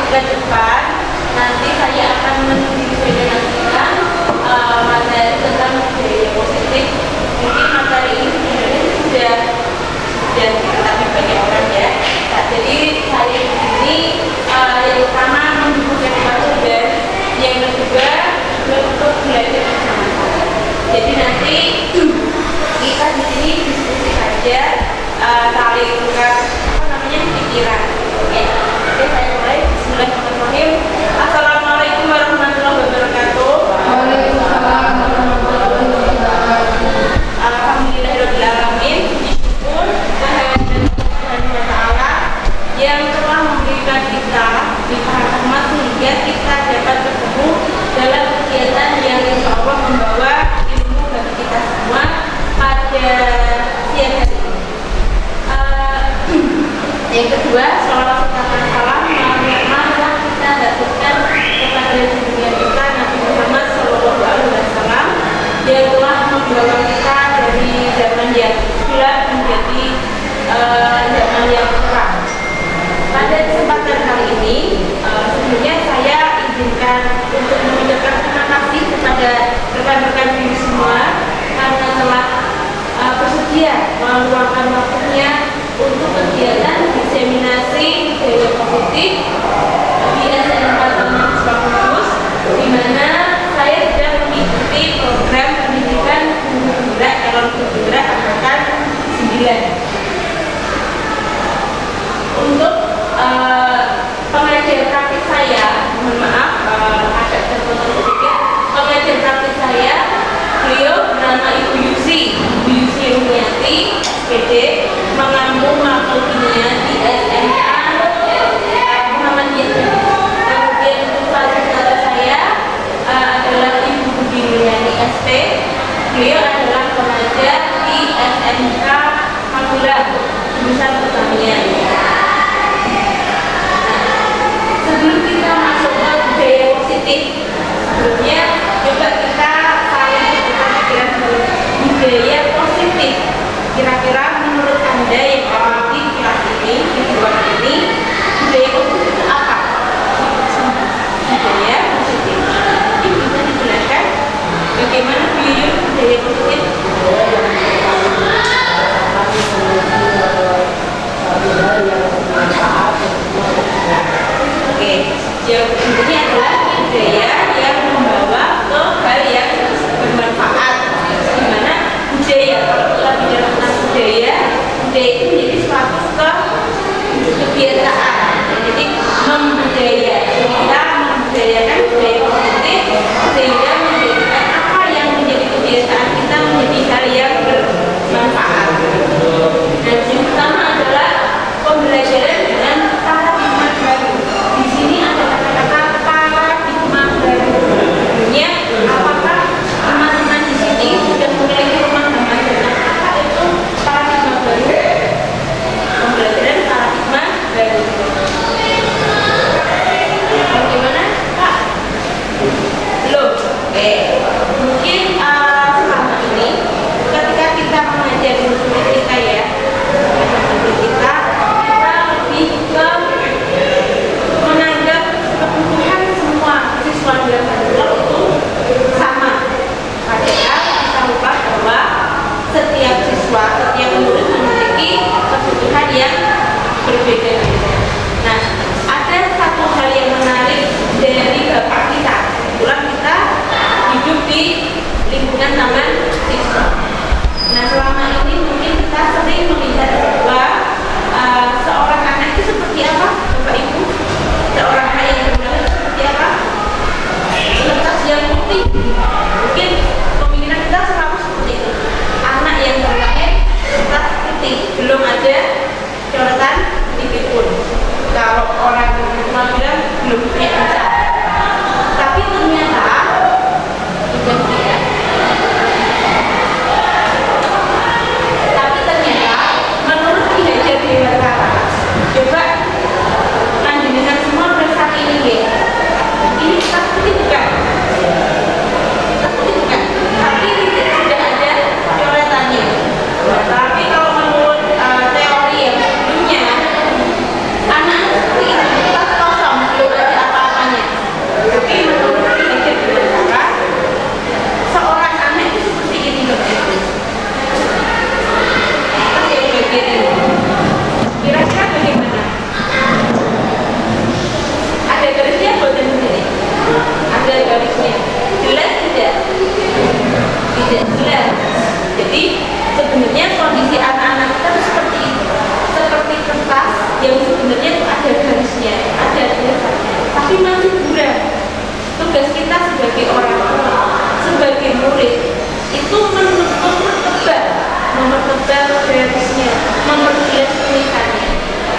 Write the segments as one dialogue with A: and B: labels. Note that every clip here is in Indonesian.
A: ke depan nanti saya akan mendiskusikan materi tentang budaya positif. Mungkin materi ini sebenarnya sudah diketahui banyak orang ya. Nah, jadi saya di sini yang pertama membuka dan yang kedua untuk belajar bersama. Jadi nanti kita di sini diskusi saja, saling tukar pikiran. Oke, saya mulai. Bismillahirrahmanirrahim. Assalamualaikum warahmatullahi wabarakatuh.
B: Waalaikumsalam warahmatullahi wabarakatuh.
A: Alhamdulillahirabbil alamin. Syukur kehadiran Tuhan Ta'ala yang telah memberikan kita limpahan rahmat sehingga kita dapat bertemu dalam kegiatan yang insya Allah membawa ilmu bagi kita semua pada siang hari ini. Yang kedua, sholawat serta salam marilah kita dapatkan kepada junjungan kita Nabi Muhammad SAW yang telah membawa kita dari zaman yang gelap menjadi zaman yang terang. Pada kesempatan kali ini, sebelumnya saya izinkan untuk mengucapkan terima kasih kepada rekan-rekan diri semua karena telah bersedia meluangkan waktunya untuk kegiatan diseminasi budaya positif di SMK Kampus, di mana saya sedang mengikuti program pendidikan guru penggerak calon guru penggerak angkatan 9. Untuk pengajar praktik saya, mohon maaf agak terpotong sedikit. Pengajar praktik saya, beliau bernama Ibu Yusi Rumiati, SPD, mengambil makhluk kimia di SMK Muhammadiyah. Kemudian untuk fasilitator saya adalah Ibu Budi Mulyani SP. Beliau adalah pengajar di SMK Madura jurusan pertanian. Sebelum kita masuk ke budaya positif, sebelumnya coba kita saling berpikir budaya positif. Kira-kira menurut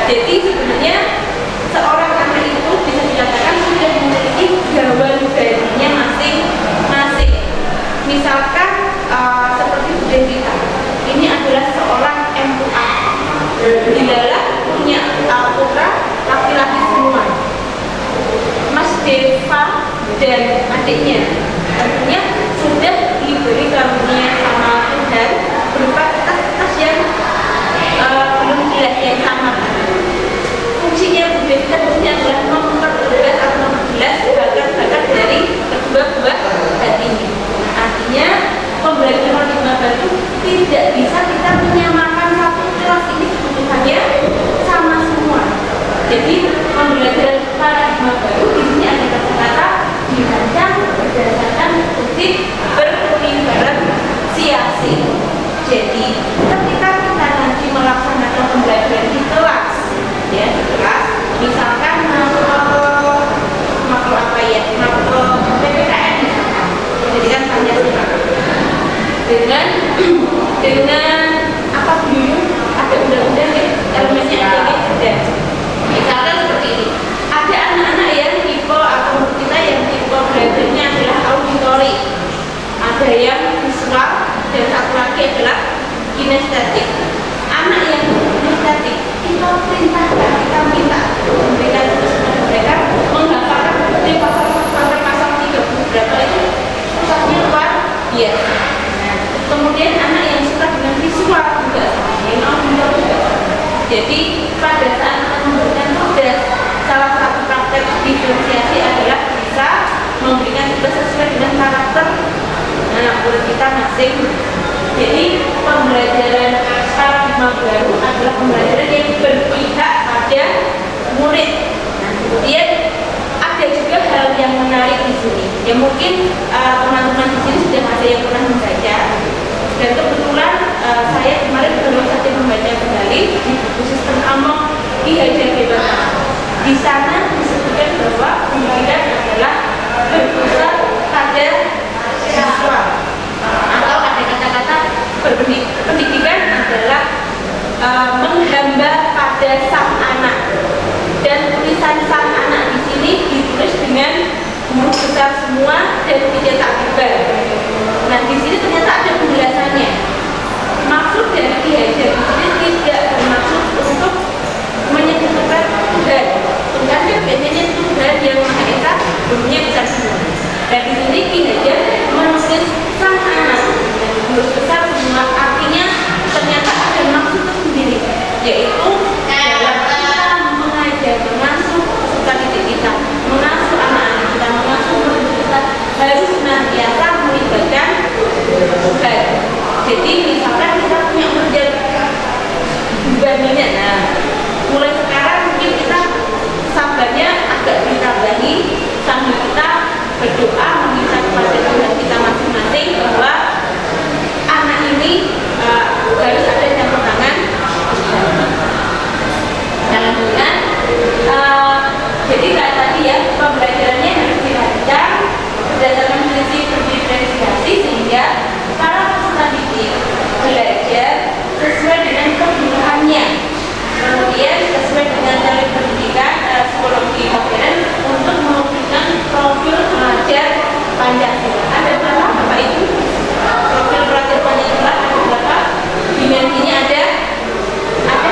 A: Jadi sebenarnya seorang anak itu bisa dikatakan sudah memiliki gawan badannya masing-masing. Misalkan seperti budaya kita, ini adalah seorang MUA. Dilalah punya putra laki-laki semua. Mas Deva dan adiknya tentunya sudah diberi karunia sama Tuhan berupa tas yang belum jelas yang sama. Fungsinya budaya kita tentunya adalah mempertegas atau memperjelas bakat-bakat dari kedua buah hatinya. Artinya pembelajaran di baru tidak bisa kita menyamakan satu kelas ini kebutuhannya sama semua. Jadi pembelajaran paradigma baru di sini ada kata-kata dirancang berdasarkan prinsip berdiferensiasi. Jadi ketika kita nanti melaksanakan pembelajaran di kelas, ya di kelas, misalkan makro apa ya, makro PPKN misalkan, pendidikan Pancasila, dengan apa dulu ada undang-undang ya, elemennya ada dan misalkan seperti ini, ada anak-anak yang tipe atau menurut kita yang tipe belajarnya adalah auditori, ada yang visual, dan satu lagi adalah kinestetik. Anak yang kinestetik kita perintahkan, kita minta memberikan tugas kepada mereka menghafalkan dari pasal 1 sampai pasal 30 berapa itu susahnya luar biasa. Kemudian anak yang suka dengan visual juga sama, yang audio juga sama. Jadi pada saat kita memberikan tugas, salah satu praktek diferensiasi adalah bisa memberikan tugas sesuai dengan karakter anak murid kita masing. Jadi pembelajaran paradigma baru adalah pembelajaran yang berpihak pada murid. Nah, kemudian ada juga hal yang menarik di sini. Ya mungkin teman-teman di sini sudah ada yang pernah membaca. Dan kebetulan saya kemarin baru saja membaca kembali di buku Sistem Among Ki Hajar Dewantara. Di sana disebutkan bahwa pendidikan adalah berpusat pada siswa, atau ada kata-kata pendidikan adalah menghamba pada sang anak. Dan tulisan sang anak di sini ditulis dengan huruf besar semua dan dicetak tebal. Nah, di sini ternyata ada penjelasannya. Maksud dari Ki Hajar di sini tidak bermaksud untuk menyebutkan Tuhan. Tuhan kan biasanya Tuhan yang Maha Esa, dunia besar semua. Dan di sini Ki Hajar menulis sang anak dan huruf besar semua, artinya ternyata ada maksud tersendiri, yaitu dalam kita mengajar, mengasuh peserta didik kita, mengasuh anak-anak kita, mengasuh murid kita, harus senantiasa melibatkan Tuhan. Jadi misalkan kita punya murid dibandingnya, nah mulai sekarang mungkin kita sabarnya agak ditambahi sambil kita berdoa meminta kepada Tuhan kita masing-masing bahwa anak ini harus ada campur tangan. Jadi kayak tadi ya, pembelajarannya harus dirancang berdasarkan prinsip berdiferensiasi sehingga para peserta didik belajar sesuai dengan kebutuhannya. Kemudian sesuai dengan cara pendidikan psikologi modern untuk memberikan profil pelajar Pancasila. Ada berapa Bapak Ibu? Profil pelajar Pancasila ada berapa? Dimensinya ada berapa?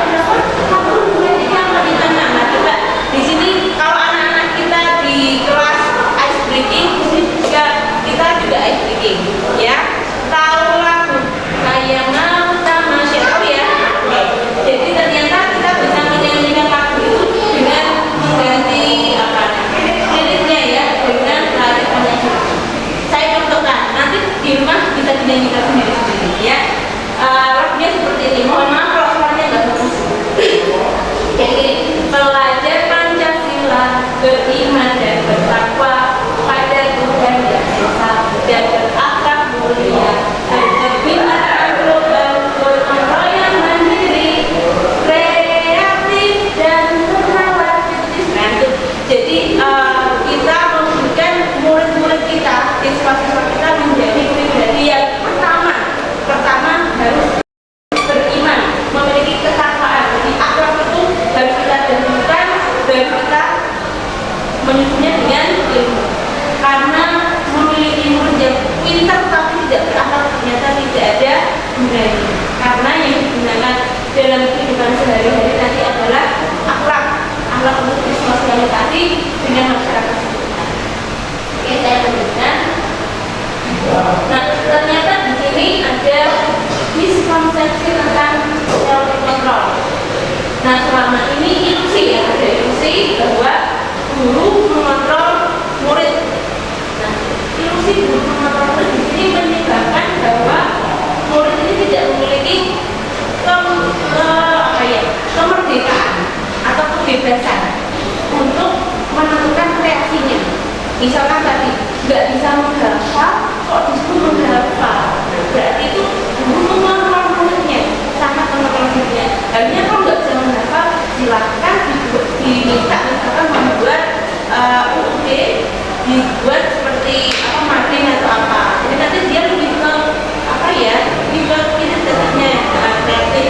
A: 1, 2, 3, 4, 5, 6. Nah, coba di sini kalau anak-anak kita di kelas ice breaking, di sini juga kita juga ice breaking, ya. Tahu lagu kayak mau sama siapa ya? Jadi ternyata kita bisa menyanyikan lagu itu dengan mengganti liriknya ya, dengan lagu Pancasila. Saya contohkan, nanti di rumah bisa dinyanyikan sendiri-sendiri ya. Lagunya seperti ini. Mohon maaf kalau suaranya nggak bagus. Jadi pelajar Pancasila beriman dan bertakwa pada Tuhan yang Esa dan berakhlak mulia, berbinaan global, gotong royong mandiri, kreatif dan merawat kritis. Nah, itu. Jadi kita memberikan murid-murid kita, siswa-siswa kita menjadi pribadi yang pertama harus beriman, memiliki ketakwaan. Jadi akhlak itu harus kita menyusunnya dengan ilmu. Karena memiliki murid yang pintar tapi tidak berakhlak ternyata tidak ada gunanya. Karena yang digunakan dalam kehidupan sehari-hari nanti adalah akhlak untuk bersosialisasi dengan masyarakat sekitar. Oke, saya lanjutkan. Nah, ternyata di sini ada miskonsepsi tentang self control. Nah, selama ini ilusi ya, ada ilusi bahwa guru mengontrol murid. Nah, ilusi guru mengontrol murid di sini menyebabkan bahwa murid ini tidak memiliki kemerdekaan atau kebebasan untuk menentukan reaksinya. Misalkan tadi nggak bisa menghafal, kok disuruh menghafal, berarti itu guru mengontrol muridnya, sangat mengontrol muridnya. Akhirnya kalau nggak bisa menghafal, silakan diminta misalkan membuat UUD, dibuat seperti mading atau apa. Jadi nanti dia lebih ke kinerjanya kreatif.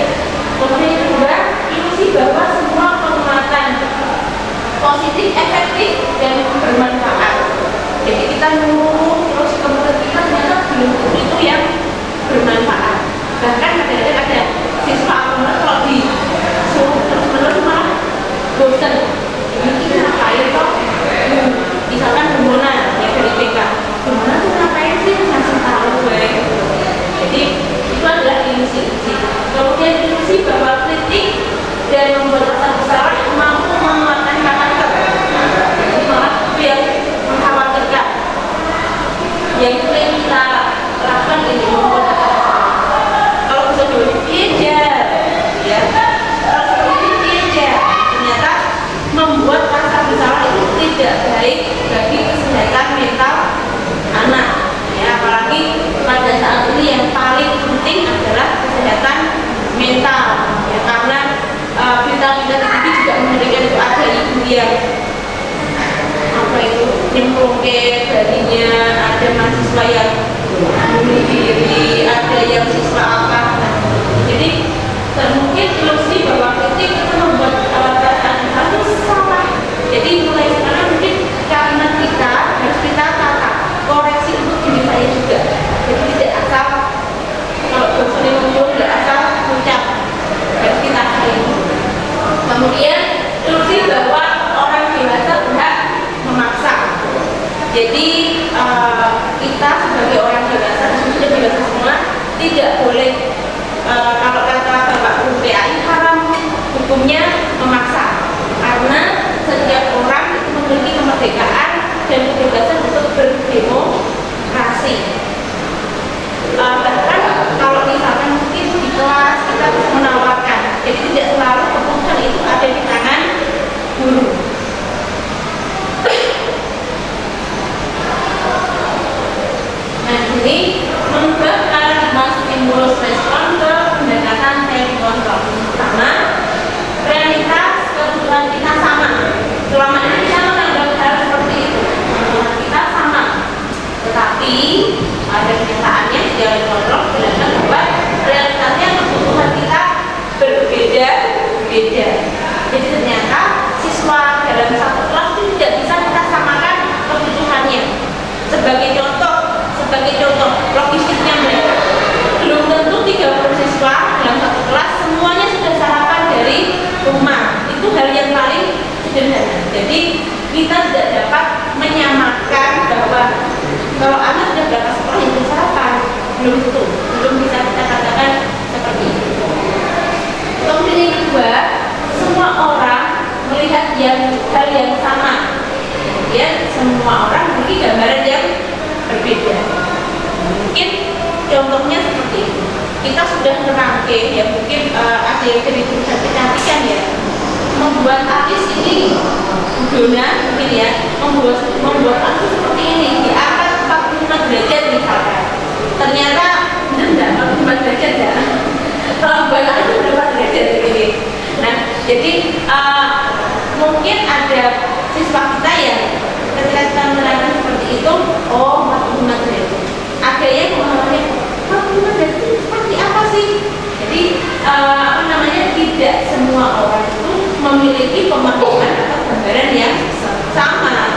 A: Kemudian yang kedua, ilusi bahwa semua penguatan positif, efektif dan bermanfaat. Jadi kita nunggu terus kemudian kita ternyata belum itu yang bermanfaat. Bahkan kadang-kadang ada siswa kalau disuruh terus-menerus malah bosan. Ini ngapain kok? Misalkan hubungan ya dari PK, hubungan itu ngapain sih ngasih tahu gue? Jadi itu adalah ilusi. Kemudian ilusi bahwa kritik dan membuat rasa bersalah mampu menguatkan karakter. Jadi malah itu yang mengkhawatirkan. Yaitu yang kita lakukan ini membuat rasa bersalah. Kalau bisa belajar, ya. Kalau seperti belajar, ternyata membuat rasa bersalah itu tidak baik bagi kesehatan mental anak. Ya, apalagi pada saat ini yang paling penting adalah kesehatan mental. Ya, karena berita-berita TV juga memberikan itu ada ibu yang nyemplung ke darinya, ada mahasiswa yang bunuh diri, ada yang siswa apa. Jadi mungkin ilusi bahwa kritik itu membuat perasaan itu salah. Jadi mulai sekarang mungkin karena kita harus kita tata koreksi untuk diri saya juga. Jadi tidak asal kalau bosan muncul tidak asal ucap, harus kita saling. Kemudian ilusi bahwa orang dewasa berhak memaksa. Jadi kita sebagai orang dewasa, sudah dewasa semua, tidak boleh kalau kata Bapak Guru PAI haram hukumnya memaksa. Karena setiap orang itu memiliki kemerdekaan dan kebebasan untuk berdemokrasi. Bahkan kalau misalkan mungkin di kelas kita bisa menawarkan, jadi tidak selalu keputusan itu ada di tangan guru. Nah, ini mengubah paradigma stimulus respon ke pendekatan self control. Pertama, realitas kebutuhan kita sama. Selama ini kita menganggap hal seperti itu, kebutuhan kita sama. Tetapi ada kenyataannya di dalam kontrol dijelaskan bahwa realitasnya kebutuhan kita berbeda. Jadi ternyata siswa dalam satu kelas itu tidak bisa kita samakan kebutuhannya. Sebagai contoh logistiknya mereka belum tentu 30 siswa dalam satu kelas semuanya sudah sarapan dari rumah. Itu hal yang paling sederhana. Jadi kita tidak dapat menyamakan bahwa kalau anak sudah berangkat sekolah yang sarapan, belum bisa kita katakan seperti itu. Kemudian yang kedua, semua orang melihat hal yang sama. Kemudian semua orang memiliki gambaran yang berbeda. Mungkin contohnya seperti itu. Kita sudah merangkai ya, mungkin ada yang dari jurusan kecantikan ya, membuat artis ini Dona mungkin ya, membuat artis seperti ini di atas 45 derajat misalkan. Ternyata benar 45 derajat ya. Kalau buat artis itu berapa derajat ini. Nah, jadi mungkin ada siswa kita yang ketika kita menerangkan seperti itu, oh 45 derajat. Ada yang memahami 45 derajat itu seperti apa sih? Jadi tidak semua orang itu memiliki pemahaman atau gambaran yang sama.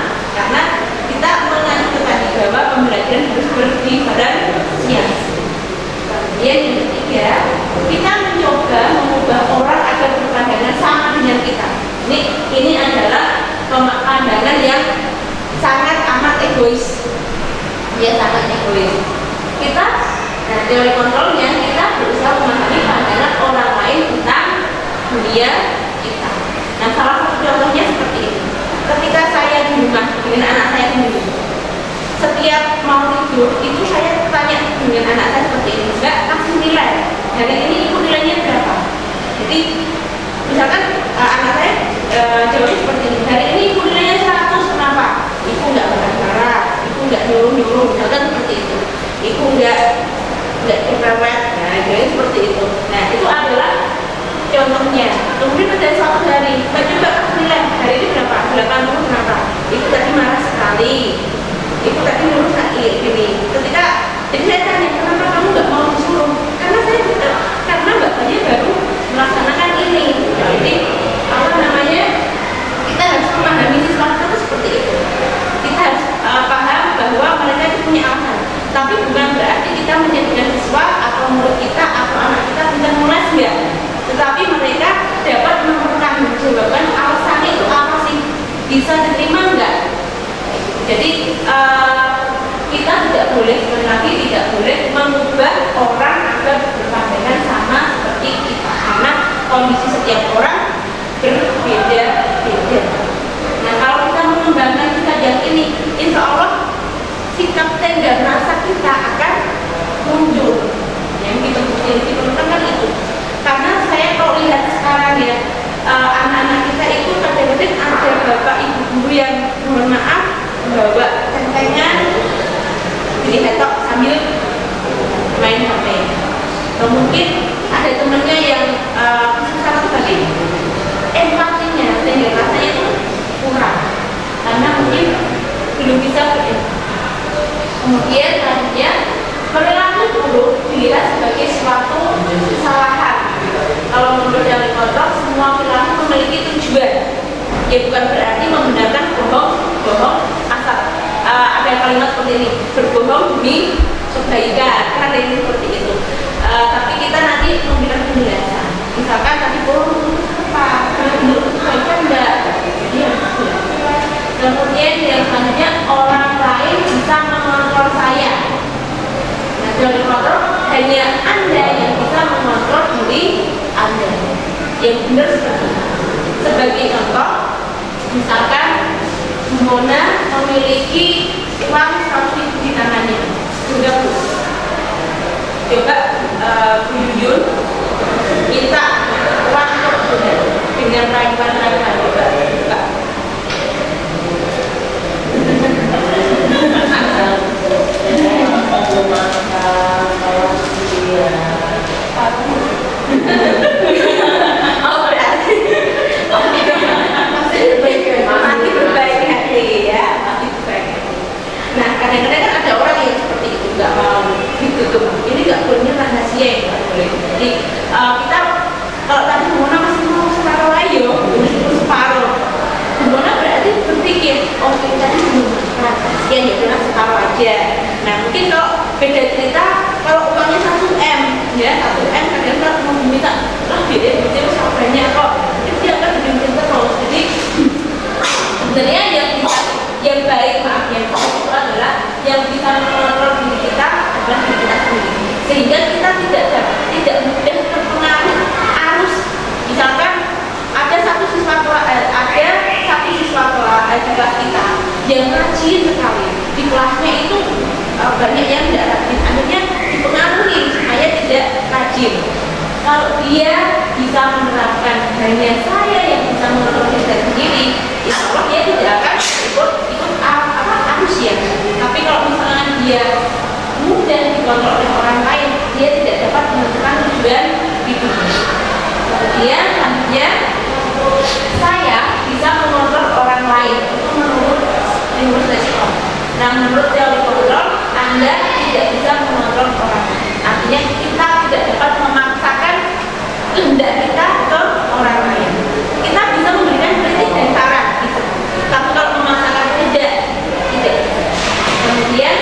A: egois, dia sangat egois. Kita, nah teori kontrolnya kita berusaha memahami pandangan orang lain tentang dunia kita. Nah salah satu contohnya seperti ini. Ketika saya di rumah dengan anak saya sendiri, setiap mau tidur itu saya tanya dengan anak saya seperti ini, Mbak kasih nilai hari ini ibu nilainya berapa? Jadi misalkan anak saya jawabnya seperti ini, hari ini ibu nilainya 100, kenapa? Ibu nggak marah-marah, ibu nggak nyuruh-nyuruh, misalkan seperti itu, ibu nggak cerewet, nah jadi seperti itu. Nah itu adalah contohnya. Kemudian pada suatu hari, Mbak coba kasih nilai hari ini berapa? 80, kenapa? Ibu tadi marah sekali, ibu tadi nyuruh sakit gini. Ketika jadi saya tanya, kenapa kamu nggak mau disuruh? Karena mbaknya baru melaksanakan ini. Jadi apa namanya, kita harus memahami siswa kita itu seperti itu. Kita harus paham bahwa mereka itu punya alasan. Tapi bukan berarti kita menjadikan siswa atau murid kita atau anak kita bisa mulai enggak. Tetapi mereka dapat mempertanggungjawabkan alasannya itu apa sih, bisa diterima enggak. Jadi kita tidak boleh, sekali lagi tidak boleh mengubah orang agar berpandangan sama seperti kita, karena kondisi setiap orang berbeda-beda. Nah kalau kita mengembangkan kita yakini, insya Allah sikap dan rasa kita akan muncul. Yang diperlukan kan itu. Karena saya kalau lihat sekarang ya, anak-anak kita itu kadang-kadang ada bapak ibu guru yang mohon maaf bawa centengan di laptop sambil main HP. Mungkin ada temennya yang salah tadi empatinya dan rasanya itu kurang, karena mungkin belum bisa berempati. Kemudian selanjutnya perilaku buruk dilihat sebagai suatu kesalahan. Kalau menurut teori kontrol, semua perilaku memiliki tujuan. Ya bukan berarti membenarkan bohong asal. Ada kalimat seperti ini, berbohong demi kebaikan, kan ada ini seperti itu. Tapi kita nanti memberikan penjelasan. Misalkan tadi bohong apa? Menurut kebaikan enggak? Iya. Kemudian yang selanjutnya, orang lain bisa mengontrol saya. Nah, teori kontrol hanya Anda yang bisa mengontrol diri Anda. Yang benar seperti itu. Sebagai contoh, misalkan Mona memiliki uang 100.000 di tangannya, sudah Bu. Coba Bu Yuyun minta uang untuk Mona dengan rayuan-rayuan. Coba. Masih berbaik hati ya, masih berbaik hati. Nah kadang-kadang kan ada orang yang seperti itu, nggak mau ditutup. Ini nggak boleh rahasia ya, nggak boleh. Jadi kita kalau tadi Mona masih mau separuh ayo, separuh. Mona berarti berpikir, oh ini tadi belum makan, kasihan ya udah separuh aja. Nah mungkin kalau beda cerita, kalau uangnya 1M ya, 1M kadang-kadang mau diminta lah beda sama banyak kok, itu dia akan diminta terus. Jadi sebenarnya yang baik, maaf, yang baik itu adalah yang bisa mengontrol diri kita adalah diri kita sendiri, sehingga kita tidak mudah terpengaruh arus. Misalkan ada satu siswa kelas di kelas kita yang rajin sekali, di kelasnya itu banyak yang tidak rajin, akhirnya dipengaruhi supaya tidak rajin. Kalau dia bisa menerapkan hanya saya yang bisa mengontrol diri saya sendiri, insya Allah dia tidak akan ikut arus ya. Tapi kalau misalnya dia mudah dikontrol oleh orang lain, dia tidak dapat menentukan tujuan hidupnya. Kemudian selanjutnya, saya bisa mengontrol orang lain, itu menurut respon. Nah menurut teori kontrol, Anda tidak bisa mengontrol orang lain. Artinya kita tidak dapat memaksakan kehendak kita ke orang lain. Kita bisa memberikan kritik dan saran, gitu. Tapi kalau memaksakan tidak. Kemudian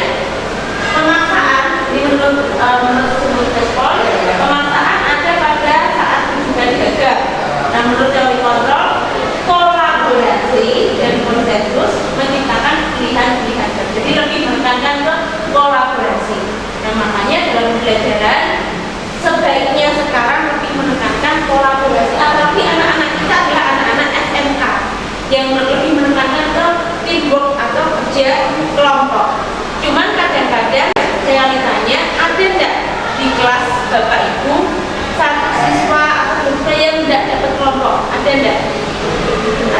A: pemaksaan, ini menurut respon, pemaksaan ada pada saat hubungan gagal. Nah menurut teori kontrol, kolaborasi dan konsensus menciptakan pilihan-pilihan. Jadi yang lebih menekankan ke teamwork atau kerja kelompok. Cuman kadang-kadang realitanya ada enggak di kelas Bapak Ibu satu siswa atau siswa yang enggak dapat kelompok? Ada enggak?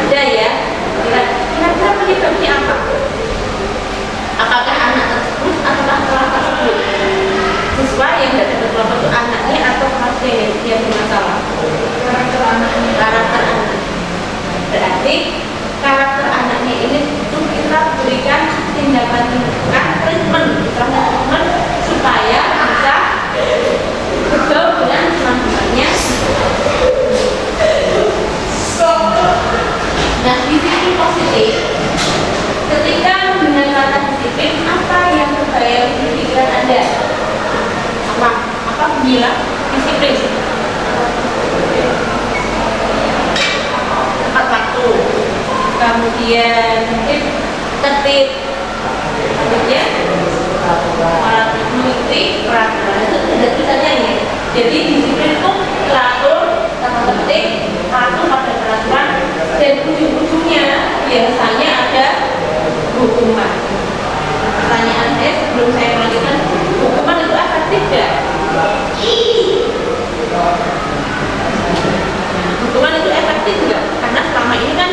A: Ada ya. Kira-kira penyebabnya apa? Apakah anak tersebut atau kelas tersebut? Siswa yang tidak dapat kelompok itu anaknya atau kelasnya yang bermasalah? Karakter anak. Berarti karakter anaknya ini itu kita berikan tindakan treatment supaya bisa bergaul dengan teman-temannya. Nah, disiplin positif ketika mendengar kata disiplin, apa yang terbayang di pikiran Anda? Apa bilang disiplin? Tepat waktu, kemudian tertib, kemudian mengikuti peraturan. Itu ada tulisannya ya. Jadi disiplin itu teratur, tertib, patuh pada peraturan, dan ujung-ujungnya biasanya ada hukuman. Pertanyaan saya sebelum saya melanjutkan, hukuman itu efektif nggak? Hukuman itu efektif nggak? Karena selama ini kan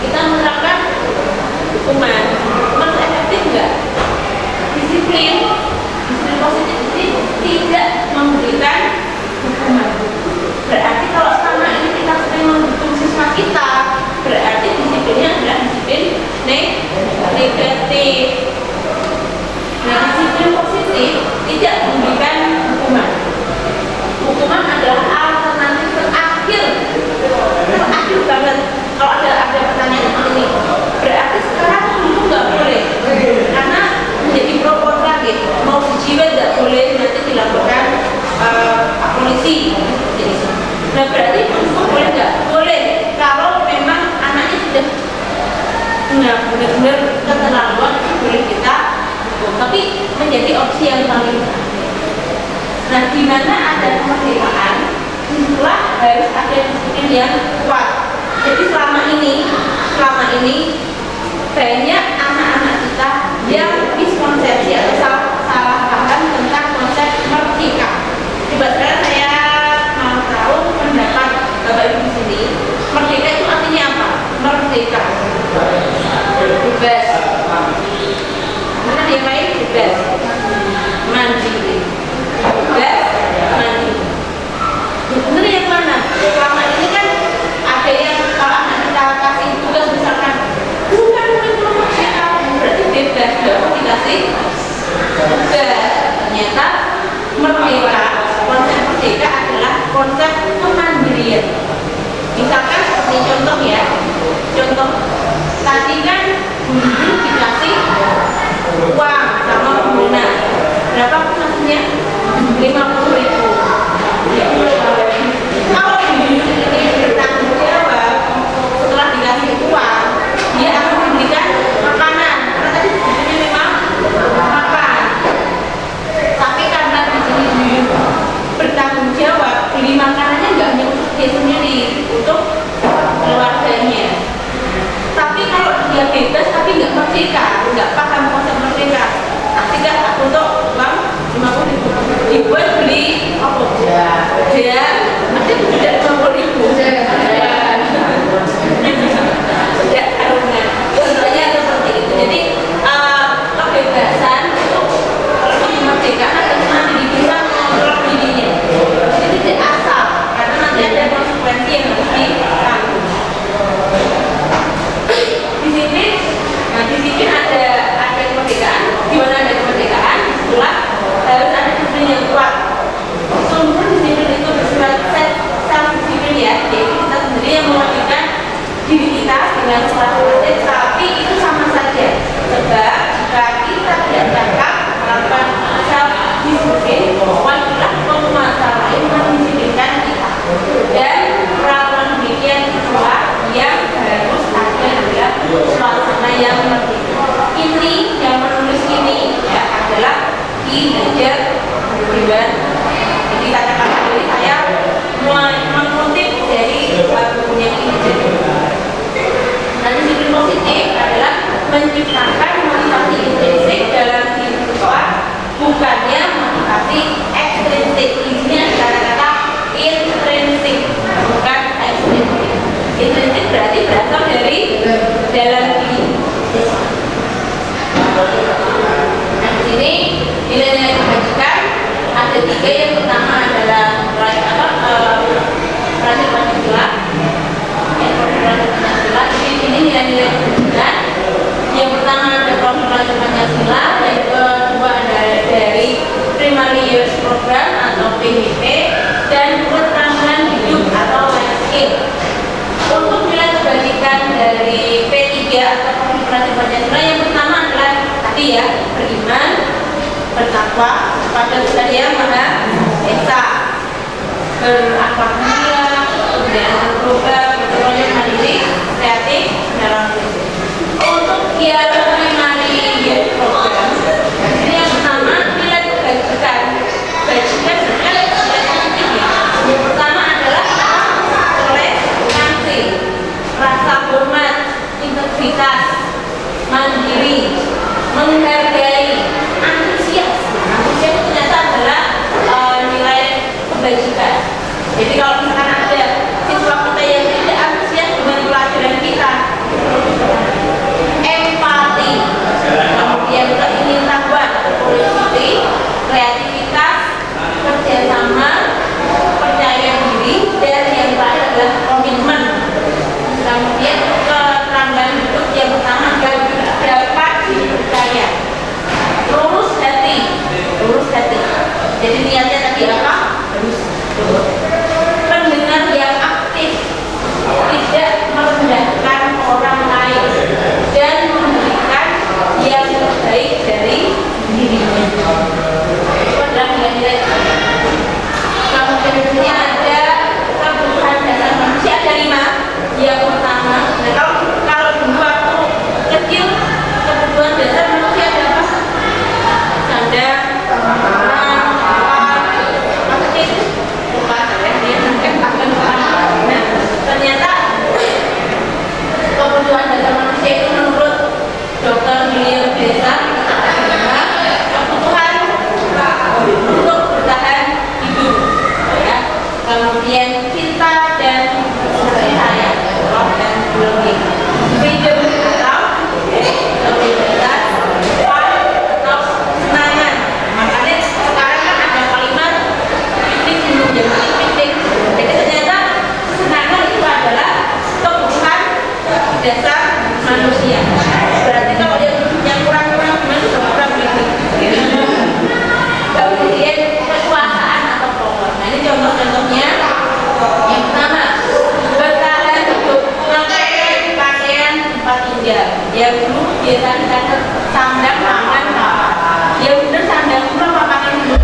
A: kita menerapkan hukuman. Hukuman itu efektif nggak? Disiplin positif ini tidak memberikan hukuman. Berarti kalau selama ini kita sering menghukum siswa kita, berarti disiplinnya adalah disiplin negatif. Nah, disiplin positif tidak memberikan hukuman. Hukuman adalah alternatif terakhir banget. Kalau ada pertanyaan seperti ini, berarti sekarang itu nggak boleh, karena menjadi provokatif, mau dijiwet nggak boleh, nanti dilaporkan polisi. Nah, berarti hukum boleh nggak? Boleh, kalau memang anaknya sudah benar-benar keterlaluan, itu boleh kita hukum, tapi menjadi opsi yang paling terakhir. Nah, di mana ada kemerdekaan, itulah harus ada disiplin yang kuat. Jadi selama ini banyak anak-anak kita yang miskonsepsi atau salah paham tentang konsep merdeka. Coba sekarang saya mau tahu pendapat Bapak Ibu di sini. Merdeka itu artinya apa? Merdeka, bebas. Mana yang lain? Bebas, mandiri. Bebas, mandiri. Benar yang mana? Selama ini kan ada yang kalau anak kita kasih tugas misalkan bukan merdeka, berarti bebas, baru dikasih tugas. Ternyata merdeka, konsep merdeka adalah konsep kemandirian. Misalkan seperti contoh ya, contoh tadi kan guru dikasih uang sama pengguna, berapa maksudnya? 50.000. Kalau guru ini bertanggung jawab, setelah dikasih uang, dia akan memberikan makanan. Karena tadi sebetulnya memang makan. Tapi karena di sini guru bertanggung jawab, beli makanannya nggak hanya untuk dia sendiri, untuk keluarganya. Tapi kalau dia bebas tapi nggak merdeka, nggak paham konsep merdeka, tidak untuk uang 50.000 dibuat beli apa? Dia masih tidak 50.000. Tidak karungan. Contohnya seperti itu. Jadi kebebasan untuk lebih merdeka dan nanti bisa mengontrol dirinya. Jadi tidak asal, karena nanti ada konsekuensi yang harus ditanggung. Di sini ada kemerdekaan. Di mana ada kemerdekaan, itulah harus ada disiplin yang kuat. Sumber disiplin itu bersifat self-disiplin ya, jadi kita sendiri yang mewajibkan diri kita dengan self-disiplin, tapi itu sama saja. Sebab jika kita tidak cakap melakukan self-disiplin, wajiblah penguasa lain mendisiplinkan kita. Dan perlakuan demikian itulah yang harus ada dalam suasana yang merdeka. Ini yang menulis ini ya adalah kinerja Dewan. Jadi kata-kata ini saya mengutip dari bukunya kinerja. Nanti PHP, dan keterampilan hidup atau life skill. Untuk nilai kebajikan dari P3 atau Konfederasi Pancasila yang pertama adalah tadi ya, beriman, bertakwa kepada Tuhan Yang Maha Esa, berakhlak mulia, kemudian berubah, berprogram mandiri, kreatif, dalam prinsip. Untuk yang primary youth program, ini yang pertama nilai kebajikan. Kebajikan sebenarnya nilai tinggi. Yang pertama adalah toleransi, rasa hormat, integritas, mandiri, menghargai, antusias. Antusias itu ternyata adalah nilai kebajikan. Jadi kalau misalkan ada siswa kita yang tidak antusias dengan pelajaran kita, empati, kemudian keingintahuan, curiosity, kreativitas, kerjasama, percaya diri, dan yang terakhir adalah komitmen. Kemudian keterampilan hidup yang pertama dapat dipercaya, lurus hati, lurus hati. Jadi niatnya tadi apa? Lurus. Pendengar yang aktif, tidak merendahkan orang lain, dan memberikan yang terbaik dari dirinya. Itu adalah nilai-nilai. Kemudian ada kebutuhan dasar manusia, ada 5. Yang pertama, nah kalau dulu waktu kecil kebutuhan dasar manusia ada apa? Sandang, makan, apa kecil? Lupa saya, dia mungkin akan nah, ternyata kebutuhan dasar manusia itu menurut Dr. William Desa adalah kebutuhan untuk bertahan hidup, ya. Kemudian cinta dan kasih sayang, dan belonging, freedom atau kebebasan, fun atau kesenangan. Makanya sekarang kan ada kalimat piknik dulu, jangan piknik. Jadi ternyata kesenangan itu adalah kebutuhan dasar manusia. Berarti kalau yang kurang-kurang gimana itu kurang piknik. Kemudian kekuasaan atau power. Nah ini contoh-contohnya. Yang pertama, bertahan hidup, pakaian tempat tinggal. Yang dulu biasa dikatakan sandang, pangan, yang benar sandang dulu apa pangan dulu?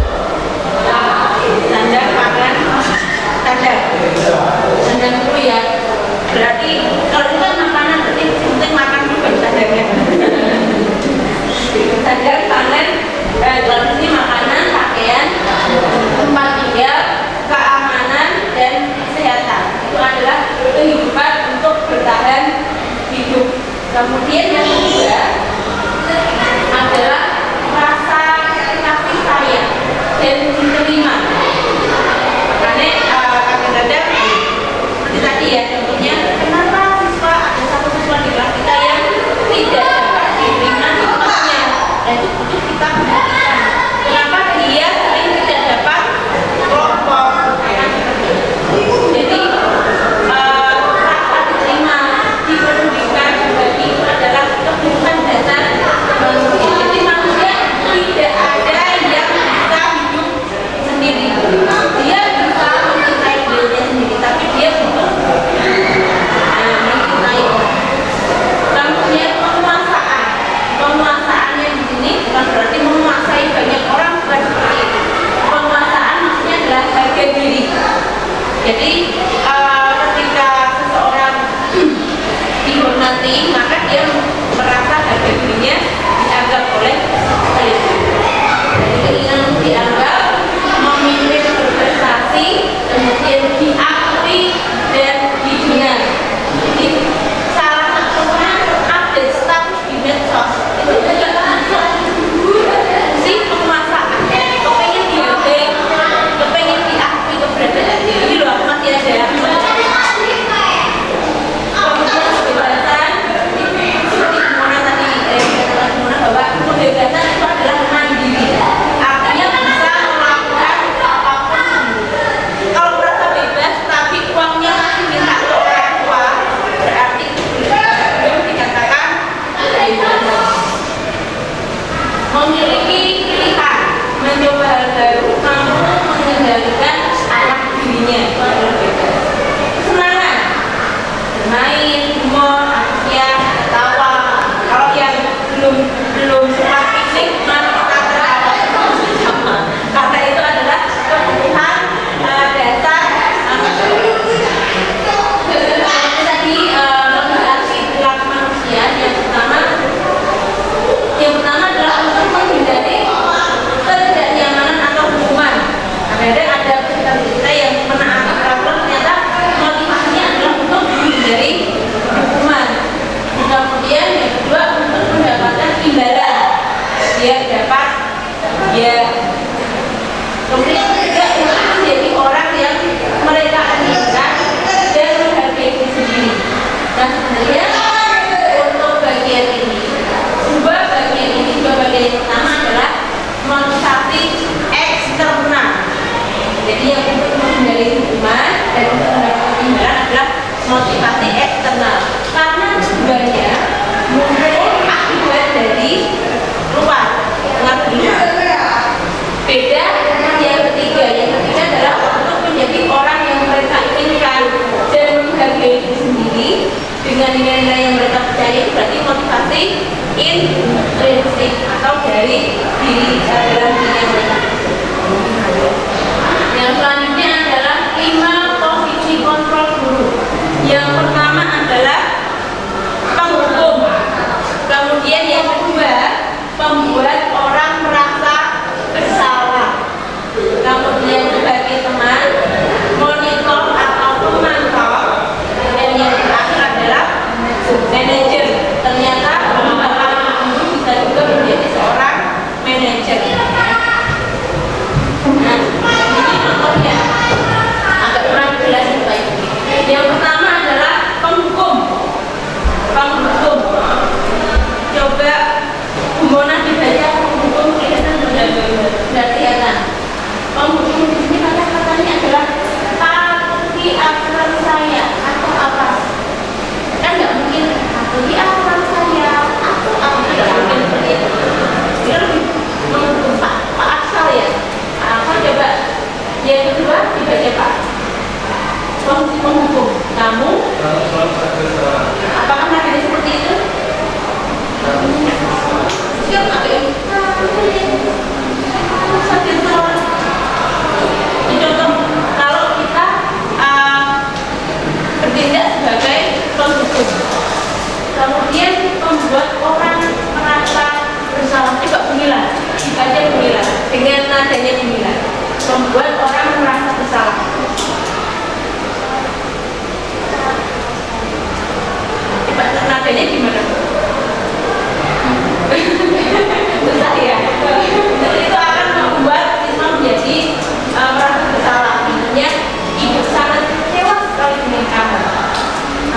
A: Sandang, pangan, sandang. Sandang dulu ya. Berarti kalau itu kan makanan, berarti penting makan dulu baru sandangnya. Sandang, pangan, kalau ini makanan, pakaian, tempat tinggal, keamanan, dan kesehatan. Itu adalah kehidupan untuk bertahan hidup. Kemudian yang kedua adalah rasa kasih sayang dan diterima. Karena kadang-kadang seperti tadi ya, contohnya kenapa siswa ada satu siswa di kelas kita yang tidak dapat diterima di kelasnya, dan itu butuh kita perhatikan. Kenapa dia sering tidak dapat kelompok? Jadi rasa diterima, dipedulikan, bagi itu adalah kebutuhan dasar manusia. Jadi manusia tidak ada yang bisa hidup sendiri. Kerjanya itu berarti motivasi intrinsik atau dari diri dalam diri mereka. Yang selanjutnya adalah 5 posisi kontrol guru. Yang pertama adalah penghukum. Kemudian yang kedua, membuat orang merasa bersalah. Kemudian sebagai teman, monitor atau pemantau. Dan yang terakhir adalah manajer. Ternyata Bapak Guru bisa juga menjadi seorang manajer. Nah, ini contohnya agak kurang jelas baik. Yang pertama adalah penghukum. Penghukum. Coba Mona dibaca penghukum, kelihatan sudah kelihatan. Penghukum di sini kata-katanya adalah di aturan saya atau apa? Kan nggak mungkin di aturan saya atau apa, nggak mungkin seperti itu. Dia lebih menghukum Pak Aksal ya. Apa coba? Yang kedua dibaca Pak. Penghukum. Kamu? Apakah nadanya seperti itu? Siap nggak ya? Sakit salah. Contoh kalau kita bertindak sebagai penghukum, kemudian membuat orang merasa bersalah. Coba bunyilah, dibaca bunyilah dengan nadanya bunyilah. Membuat orang merasa bersalah. Coba nadanya gimana? Susah ya. Itu akan membuat siswa menjadi merasa bersalah. Maksudnya ibu sangat kecewa sekali dengan kamu.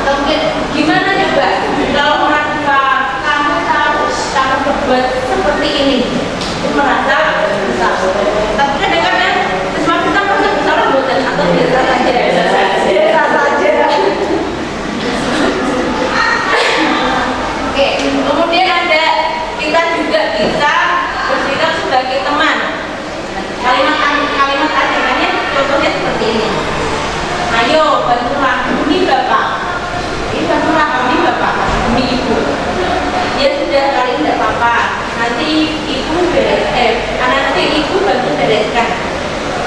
A: Atau mungkin gimana coba kalau orang tua kamu tahu kamu berbuat seperti ini, itu merasa bersalah. Tapi kadang-kadang siswa kita merasa bersalah bukan atau biasa saja. Biasa saja. Oke, kemudian ada kita juga bisa bersikap sebagai teman. Kalimat ajarannya contohnya seperti ini. Ayo bantulah demi bapak. Ini bantulah kami bapak, demi ibu. Ya sudah kali ini tidak apa-apa. Nanti ibu nanti ibu bantu bereskan.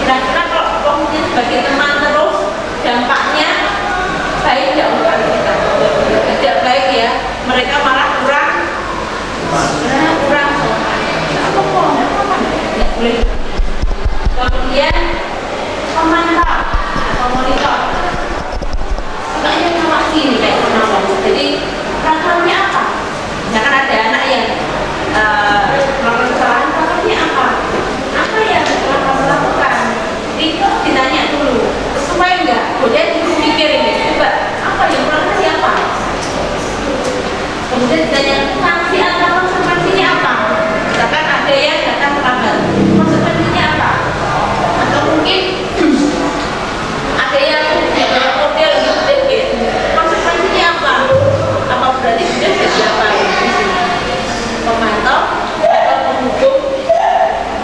A: Kira-kira kalau kemudian sebagai teman terus dampaknya baik tidak untuk kita? Tidak baik ya. Mereka malah kurang tidak boleh. Kemudian pemantau atau monitor, sebenarnya ngawasi nih kayak penawar. Jadi programnya apa? Misalkan ada anak yang melakukan kesalahan, programnya apa? Apa yang telah kamu lakukan? Itu ditanya dulu, sesuai enggak? Kemudian dipikirin deh, coba apa yang kurang siapa? Kemudian ditanya sanksi atau konsekuensinya apa? Misalkan ada yang datang terlambat, konsekuensinya apa? Atau mungkin ada yang model gitu, konsekuensinya apa? Apa berarti sudah siapa ya? Pemantau atau penghukum?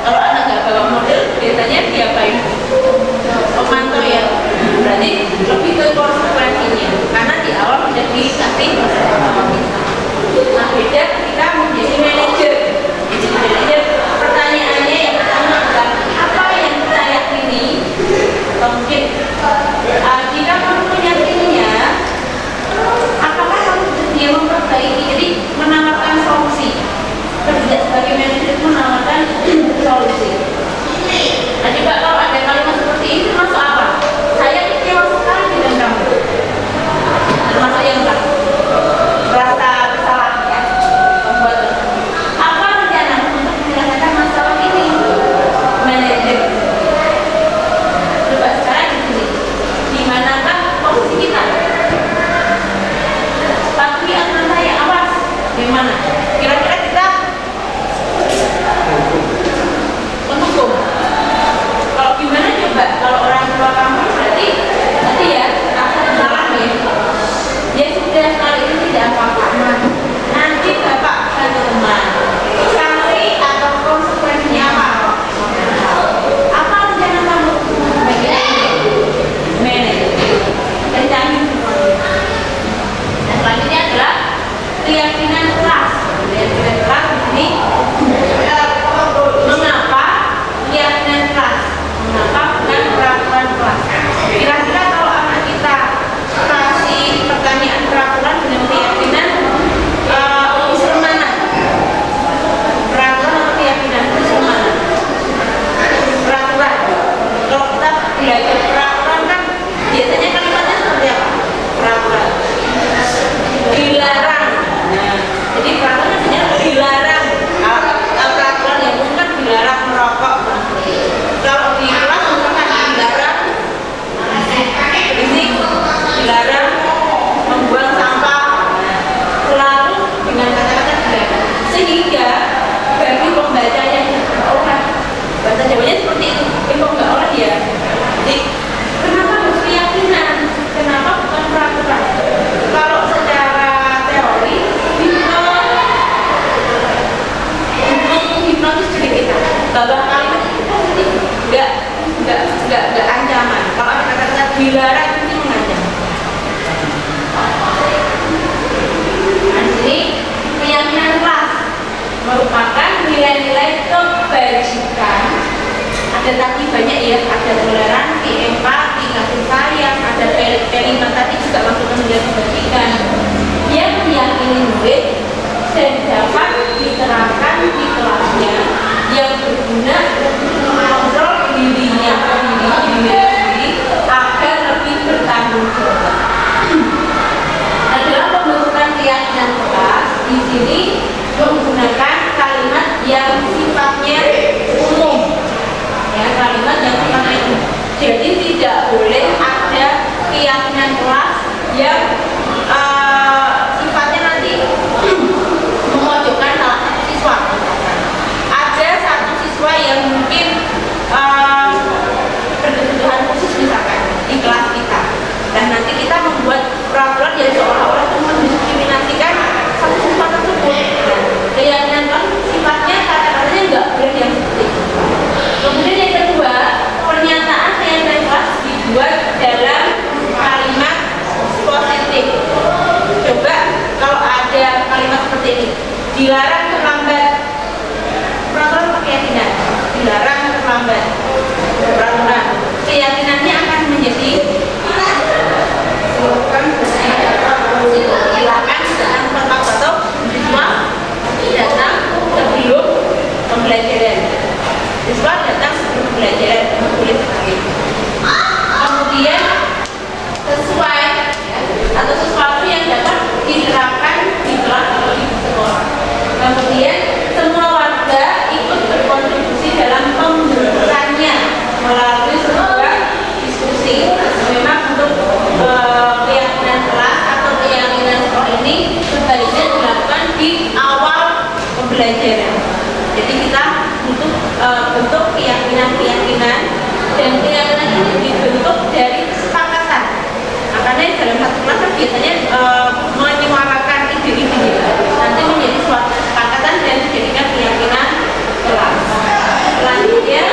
A: Kalau anak nggak bawa model, biasanya diapain? Pemantau ya, berarti lebih ke konsekuensinya, karena di awal sudah dikasih sama kita. Nah, beda ketika menjadi manajer. Jadi manajer, pertanyaannya yang pertama adalah apa yang kita yakini, atau mungkin jika kamu meyakininya, apakah kamu bersedia memperbaiki? Jadi menawarkan solusi. Kerja sebagai manajer menawarkan solusi. Nah, coba kalau ada kalimat seperti ini termasuk apa? Saya kecewa sekali dengan kamu. Termasuk yang rasa bersalah ya, membuat apa rencana untuk menyelesaikan masalah ini, manajer. Coba sekarang di sini, di manakah posisi kita? Patuhi aturan saya, awas. Di mana? Kira-kira kita mendukung. Kalau gimana coba? Kalau orang tua kamu berarti nanti ya rasa bersalah ya. Ya sudah kali ini tidak apa-apa. Nanti bapak akan teman. Sanksi atau konsekuensinya apa? Apa rencana kamu? Manajer. Rencana semuanya. Dan selanjutnya adalah keyakinan kelas. Keyakinan kelas ini mengapa keyakinan kelas? Mengapa bukan peraturan kelas? Kira-kira kalau anak kita kasih pertanyaan peraturan dengan keyakinan, unsur mana? Peraturan atau keyakinan? Unsur mana? Peraturan. Kalau kita belajar peraturan kan biasanya kalimatnya seperti apa? Peraturan. Dilarang. Nah, jadi peraturan artinya dilarang. Peraturan yang umum kan dilarang merokok. Kalau di kelas misalkan dilarang berisik, dilarang membuang sampah, selalu dengan kata-kata dilarang. Sehingga bagi pembaca yang orang bahasa Jawanya seperti itu, kok nggak oleh ya. Jadi kenapa harus keyakinan? Kenapa bukan peraturan? Kalau secara teori hipnotis diri kita bahwa kalimat itu positif, nggak ancaman. Kalau ada kata-kata dilarang itu mengancam. Nah, ini keyakinan kelas merupakan nilai-nilai kebajikan. Ada tadi banyak ya, ada toleransi, empati, kasih sayang, ada kelima tadi juga masuk nilai kebajikan yang diyakini murid dan dapat diterapkan di kelasnya, yang berguna untuk mengontrol dirinya sendiri agar lebih bertanggung jawab. Nah, dalam pembentukan keyakinan kelas di sini menggunakan kalimat yang sifatnya umum, ya, kalimat yang sifatnya umum. Jadi tidak boleh ada keyakinan kelas yang sifatnya nanti memojokkan salah satu siswa. Ada satu siswa yang mungkin berkebutuhan khusus misalkan di kelas kita, dan nanti kita membuat peraturan yang seolah-olah itu mendiskriminasikan satu siswa tersebut. Keyakinan kelas sifatnya kata-katanya nggak boleh yang seperti itu. Kemudian yang kedua, pernyataan keyakinan kelas dibuat dalam kalimat positif. Coba kalau ada kalimat seperti ini, dilarang terlambat. Peraturan keyakinan, dilarang terlambat. Peraturan keyakinannya akan menjadi silakan datang tepat atau siswa datang sebelum pembelajaran. Siswa datang sebelum pembelajaran, boleh sekali. Kemudian sesuai atau sesuatu yang dapat diterapkan di kelas atau di sekolah. Kemudian semua warga ikut berkontribusi dalam pembentukannya melalui sebuah diskusi. Memang untuk keyakinan kelas atau keyakinan sekolah ini sebaiknya dilakukan di awal pembelajaran. Jadi kita butuh bentuk keyakinan-keyakinan, dan keyakinan ini dibentuk dari kesepakatan. Makanya dalam satu kelas kan biasanya menyuarakan ide-ide, nanti menjadi suatu kesepakatan dan dijadikan keyakinan kelas. Selanjutnya,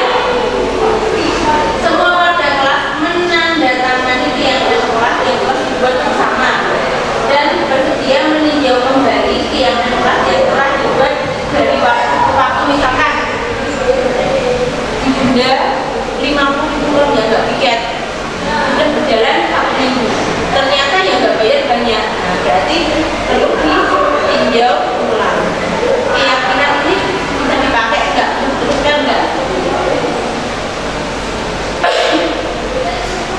A: semua warga kelas menandatangani keyakinan kelas yang telah dibuat bersama dan bersedia meninjau kembali keyakinan kelas yang telah dibuat dari waktu ke waktu. Misalkan denda 50.000 ya nggak tiket, sudah berjalan 1 minggu, ternyata yang nggak bayar banyak. Nah, berarti perlu ditinjau ulang. Keyakinan ini bisa dipakai nggak? Teruskan nggak?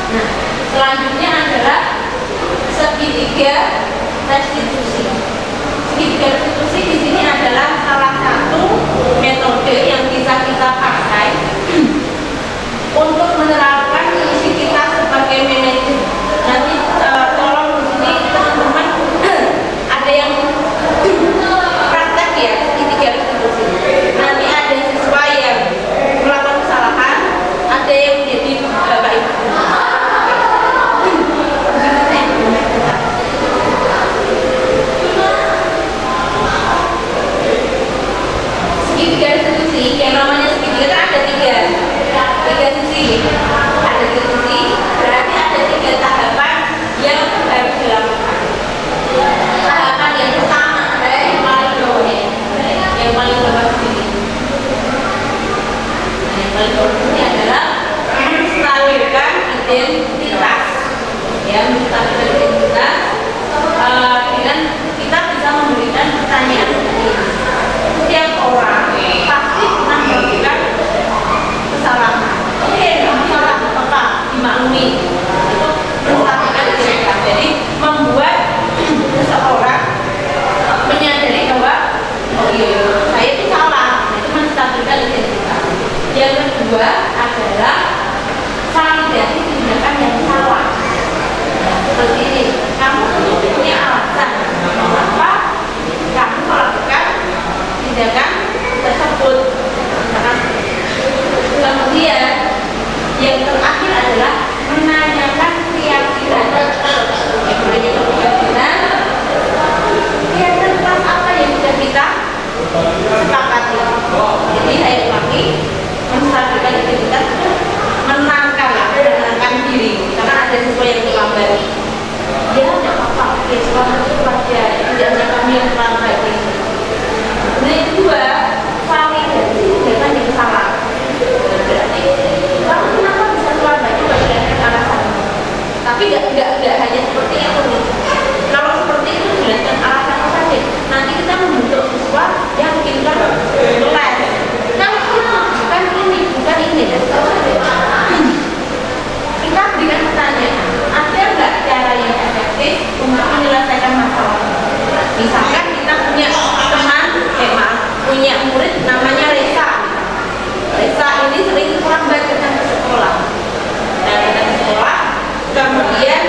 A: Nah, selanjutnya adalah segitiga restitusi. Segitiga restitusi di sini adalah salah satu metode yang bisa kita pakai untuk menerapkan fungsi kita sebagai manajer. Nanti tolong di sini teman-teman ada yang praktek ya segitiga restitusi. Nanti ada siswa yang melakukan kesalahan, ada yang menjadi bapak ibu. Segitiga restitusi yang namanya segitiga kan ada tiga sisi. punya murid namanya Resa. Resa ini sering terlambat datang ke sekolah. Dan datang ke sekolah, kemudian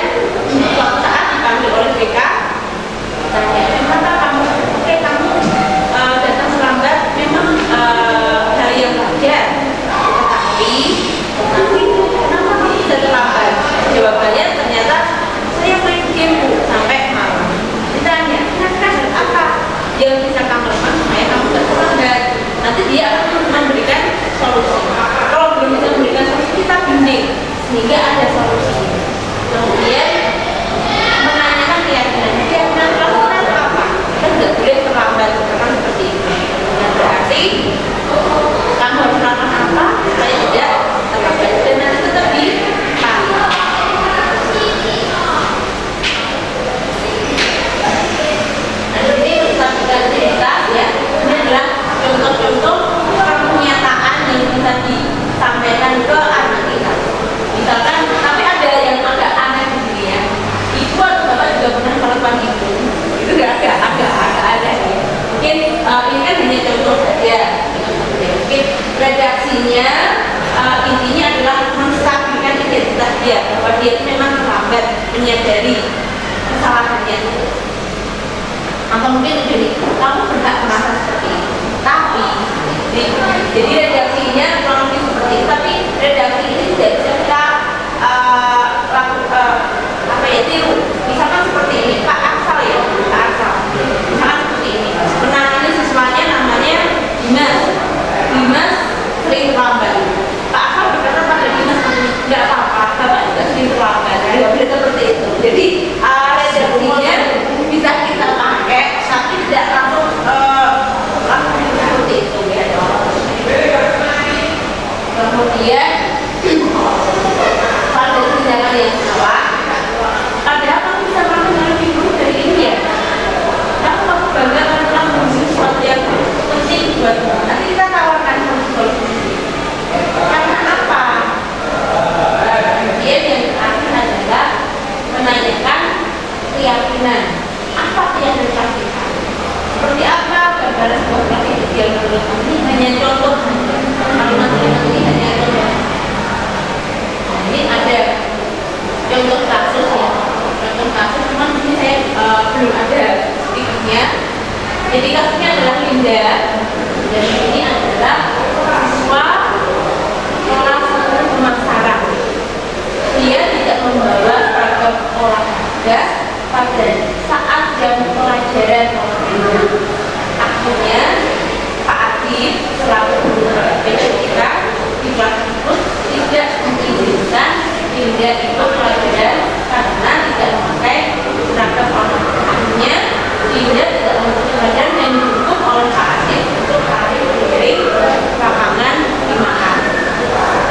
A: suatu saat dipanggil oleh BK, tanya, kenapa kamu datang terlambat? Memang hal yang wajar, tetapi kenapa kamu bisa terlambat? Jawabannya ternyata saya main game Bu, sampai malam. Ditanya, kira-kira hal apa yang bisa kamu lakukan supaya kamu tidak terlambat? Nanti dia akan memberikan solusi. Kalau belum bisa memberikan solusi, kita bimbing sehingga ada solusi. Kemudian menanyakan keyakinan kelas apa? Kita tidak boleh terlambat, kan seperti ini. Nah, berarti kamu harus melakukan apa supaya tidak terlambat dan nanti tetap dipantau. Nah, ini kita cerita ya. Ini adalah contoh-contoh pernyataan yang bisa disampaikan ke anak kita. Misalkan, tapi ada yang agak aneh di sini ya. Ibu atau bapak juga pernah melakukan itu. Itu agak ada ya. Mungkin ini kan hanya contoh saja. Mungkin redaksinya intinya adalah menstabilkan identitas dia, bahwa dia itu memang terlambat menyadari kesalahannya. Atau mungkin begini, kamu berhak merasa seperti itu. Tapi jadi redaksinya kurang lebih seperti itu. Tapi redaksi ini tidak bisa kita tiru. Misalkan seperti ini, Pak Aksal ya, Pak Aksal. Misalkan seperti ini, menangani siswanya namanya Dimas. Dimas sering terlambat. Pak Aksal berkata pada Dimas, nggak apa-apa, Bapak juga sering terlambat. Jadi seperti itu. Jadi redaksinya bisa kita pakai, tapi tidak langsung seperti itu ya. Kemudian pada tindakan yang salah, padahal kamu bisa melakukan hal lebih buruk dari ini ya. Kamu bangga karena telah membuat sesuatu yang penting buatmu. Nanti kita tawarkan solusi. Karena apa? Kemudian yang terakhir adalah menanyakan keyakinan. Apa keyakinan kita? Seperti apa gambaran sebuah praktik ideal menurut kamu? Ini hanya contoh. Kalimat-kalimat ini hanya contoh. Nah, ini ada contoh kasus ya. Contoh kasus, cuman ini saya belum ada speakernya. Jadi kasusnya adalah Linda. Dan ini adalah siswa kelas 1 Sarang. Dia tidak membawa seragam olahraga pada saat jam pelajaran olahraga. Akhirnya Pak Adib selaku guru kita di kelas itu tidak mengizinkan Linda ikut pelajaran karena tidak memakai seragam olahraga. Akhirnya Linda tidak mengikuti pelajaran dan dihukum oleh Pak Adib untuk hari dari lapangan 5A.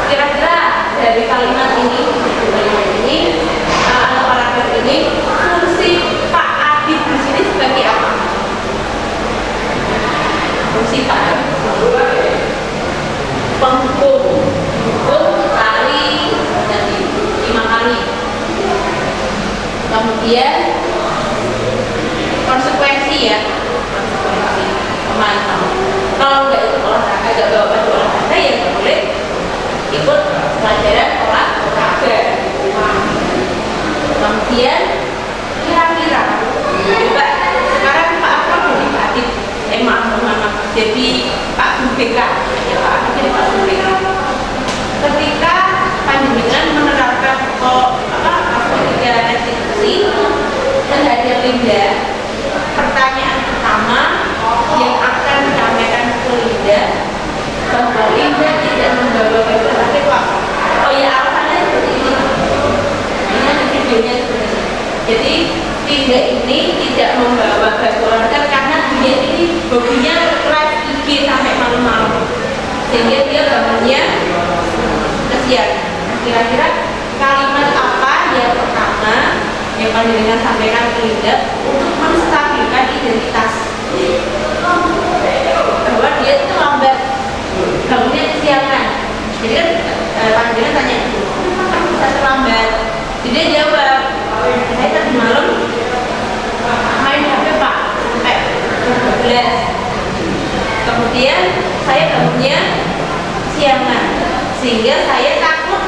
A: Kira-kira dari kalimat ini atau paragraf ini, fungsi Pak Adib di sini sebagai apa? Fungsi Pak Adib penghukum, kali jadi 5 kali. Kemudian konsekuensi ya, konsekuensi memantau. Kalau nggak ikut olahraga, nggak bawa baju olahraga, ya nggak boleh ikut pelajaran olahraga. Kemudian kira-kira coba sekarang Pak apa jadi Pak Adib? Maaf, jadi Pak BK ya, Pak Adib jadi Pak BK. Ketika panjenengan menerapkan aspek 3 restitusi terhadap Linda, pertanyaan pertama yang akan disampaikan ke Linda bahwa Linda tidak membawa baju olahraga itu apa? Oh ya, alasannya seperti ini. Ini ada videonya seperti ini. Jadi Linda ini tidak membawa baju olahraga karena dia ini hobinya live IG sampai malam-malam, sehingga dia bangunnya kesian. Kira-kira kalimat apa yang pertama yang panjenengan sampaikan ke Linda untuk menstabilkan identitas bahwa dia itu lambat bangunnya kesiangan? Jadi kan panjenengan tanya, kenapa kamu bisa terlambat? Jadi dia jawab, saya tadi malam main HP Pak sampai 12. Kemudian saya bangunnya siangan, sehingga saya takut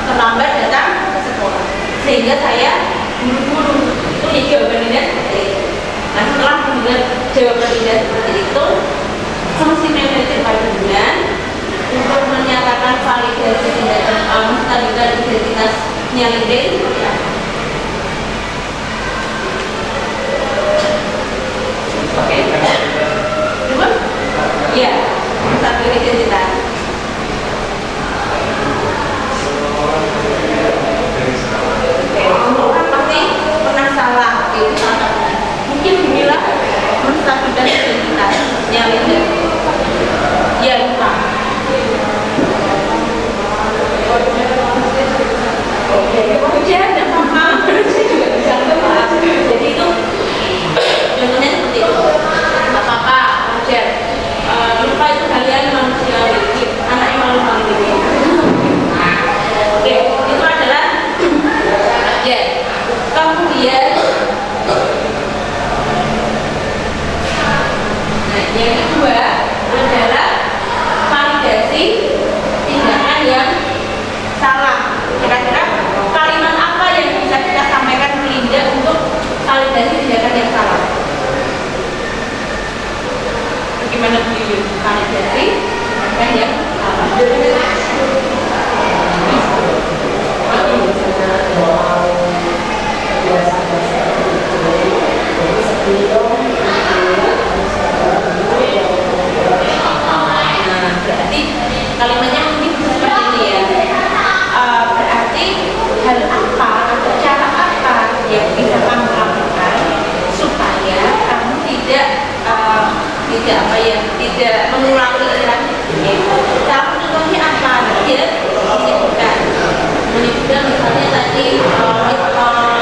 A: terlambat datang ke sekolah, sehingga saya buru-buru. Itu ya jawaban Dinda seperti itu. Nah, setelah mendengar jawaban Dinda seperti itu, fungsi manajer Dinda untuk menyatakan validasi menstabilkan identitasnya Linda itu seperti apa? Oke, coba? Ya, menstabilkan identitas. Untuk orang pasti pernah salah, itu salah satunya. Mungkin inilah menstabilkan identitasnya Linda. Ya, lupa. Oke, wajar, tidak apa-apa. Saya juga bisa lupa. Jadi itu contohnya seperti itu. Tidak apa-apa, wajar. Lupa itu kalian manusiawi. Anak yang malu-malu ini. Oke, itu adalah wajar. Kemudian yang kedua adalah validasi tindakan yang salah. Kira-kira kalimat apa yang bisa kita sampaikan ke Linda untuk validasi tindakan yang salah? Bagaimana validasi tindakan yang salah? Berarti kalimatnya mungkin seperti ini ya. Berarti hal apa atau cara apa yang bisa kamu lakukan supaya kamu tidak mengulangi lagi. Cara contohnya apa? Dia menyebutkan misalnya tadi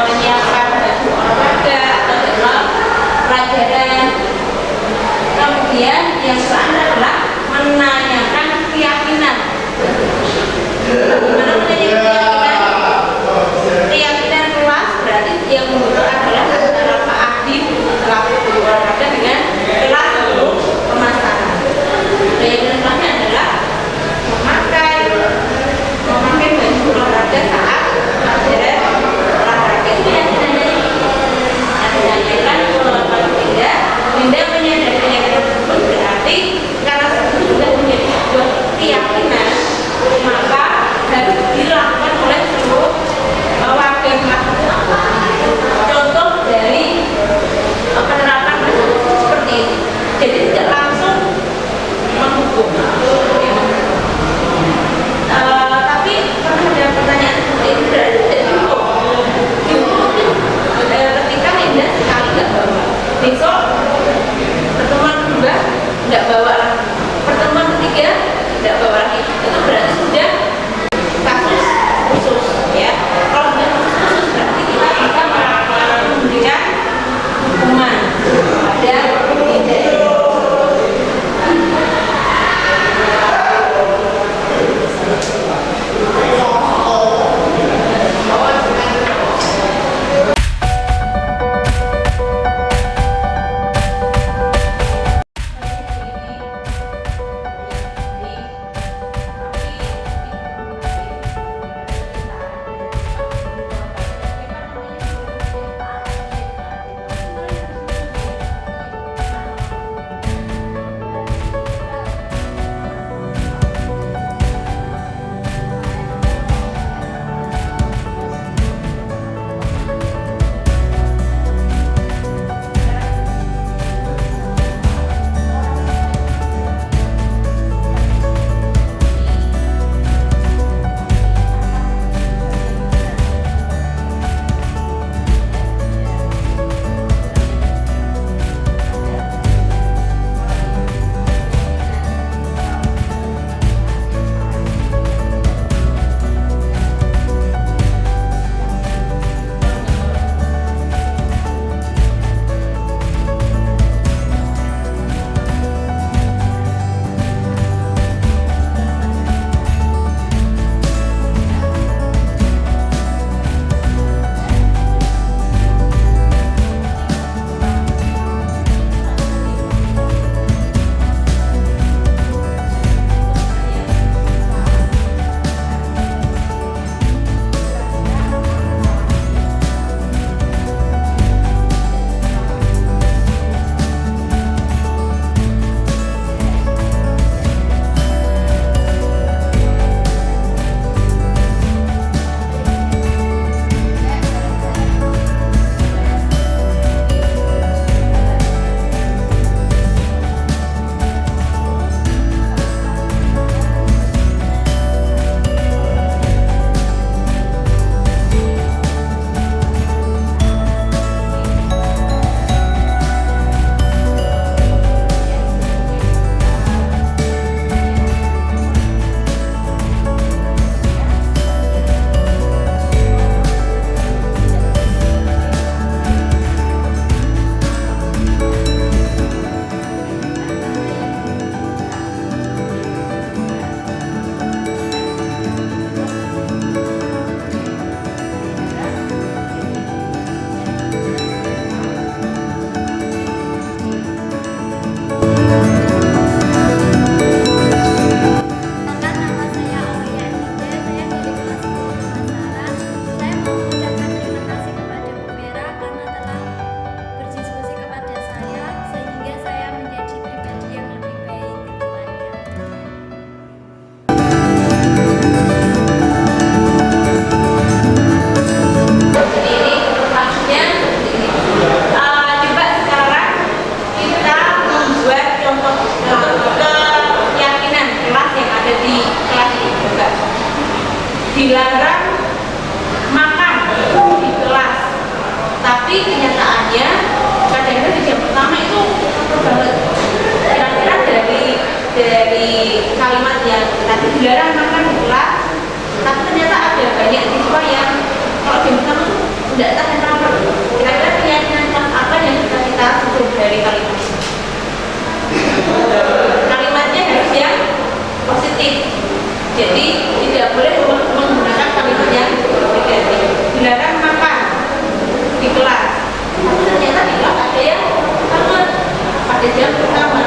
A: menyiapkan baju olahraga atau dalam pelajaran. Kemudian yang kedua adalah menanyakan keyakinan. Bagaimana menanyakan keyakinan? Keyakinan kelas berarti yang membutuhkan adalah antara Pak Adi selaku guru olahraga dengan kelas guru pemasaran. Keyakinan kelasnya adalah memakai baju olahraga saat pelajaran olahraga. Itu yang dinanyakan kepada Linda. Linda menyadari keyakinan tersebut berarti karena sudah menjadi dilarang makan di kelas, tapi kenyataannya kadang-kadang di jam pertama itu capek banget. Kira-kira dari kalimat yang tadi dilarang makan di kelas, tapi ternyata ada banyak siswa yang kalau jam pertama itu tidak tahan lapar. Kira-kira keyakinan kelas apa yang bisa kita susun dari kalimat ini? Kalimatnya harus yang positif. Jadi tidak boleh menggunakan kalimat yang negatif. Dilarang makan di kelas, tapi ternyata di kelas ada yang banget pada jam pertama.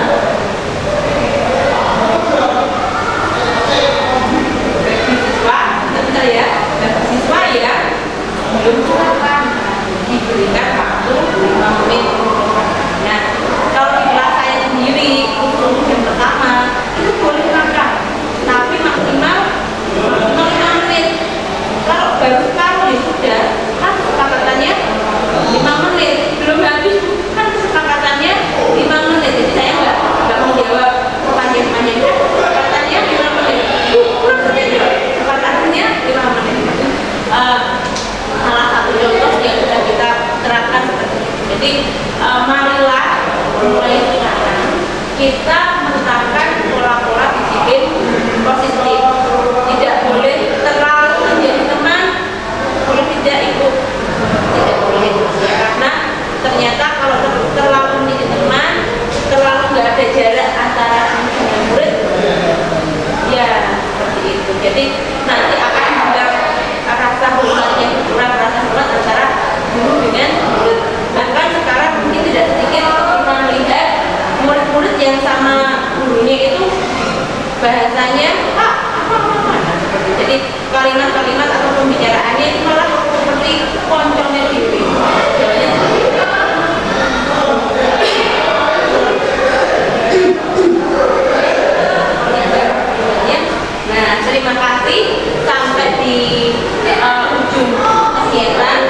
A: Siswa, bentar ya, siswa ya belum makan diberikan waktu 5 menit. Nah, kalau di kelas saya sendiri untuk jam pertama itu boleh makan, tapi maksimal 5 menit. Kalau baru sekali sudah kan kesepakatannya 5 menit, belum habis kan kesepakatannya 5 menit. Jadi saya nggak mau jawab panjang-panjang, kesepakatannya 5 menit. Kurang saja kesepakatannya 5 menit. Salah satu contoh yang bisa kita terapkan seperti itu. Jadi marilah mulai sekarang kita menetapkan pola-pola disiplin positif. Tidak boleh terlalu menjadi teman, boleh tidak ikut, tidak boleh ya, karena ternyata kalau terlalu menjadi teman, terlalu nggak ada jarak antara guru dan murid, ya seperti itu. Jadi nanti akan hilang rasa hormatnya, kurang rasa hormat antara guru dengan murid. Bahkan sekarang mungkin tidak sedikit kita melihat murid-murid yang sama gurunya itu bahasanya jadi kalimat-kalimat atau pembicaraannya itu malah seperti poncongnya TV. Nah, terima kasih sampai di ujung kegiatan.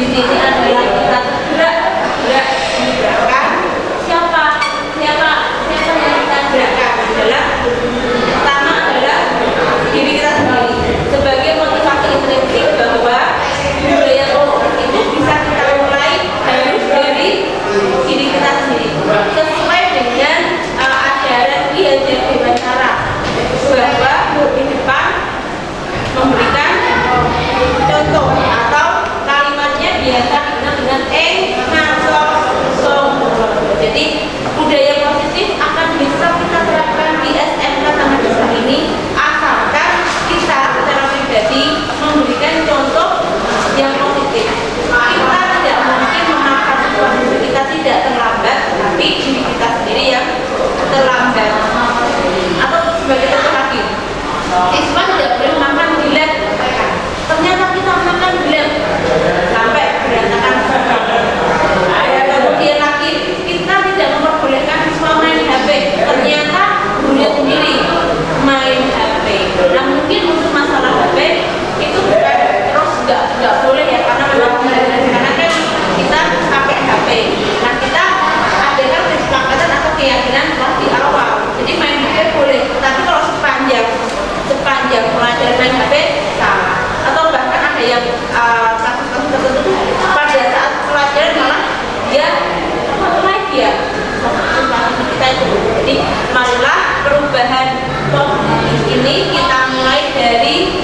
A: Di sini adalah kita gerakkan siapa yang kita gerakkan adalah pertama adalah diri kita sendiri sebagai motivasi intrinsik bahwa budaya kelompok itu bisa kita mulai harus dari diri kita sendiri sesuai dengan ajaran Ki Hajar Dewantara bahwa di depan memberikan contoh atau kalimatnya biasa dikenal dengan ngaso song. Jadi budaya positif akan bisa kita terapkan di SMK Taman Desa ini asalkan kita secara pribadi memberikan contoh yang positif. Kita tidak mungkin memaksa sesuatu, kita tidak terlambat, tapi diri kita sendiri yang terlambat. Atau sebagai contoh lagi, siswa tidak boleh makan di lab. Ternyata kita makan di lab sampai berantakan. Kemudian lagi kita tidak memperbolehkan siswa main HP. Ternyata gurunya sendiri main HP. Nah mungkin untuk masalah HP itu bukan terus nggak boleh ya, karena memang karena kan kita pakai HP. Nah kita adakan kesepakatan atau keyakinan di awal. Jadi main HP boleh, tapi kalau sepanjang pelajaran main HP salah. Atau bahkan ada yang kasus-kasus tertentu pada saat pelajaran malah dia live ya kita itu. Jadi marilah perubahan positif ini kita mulai dari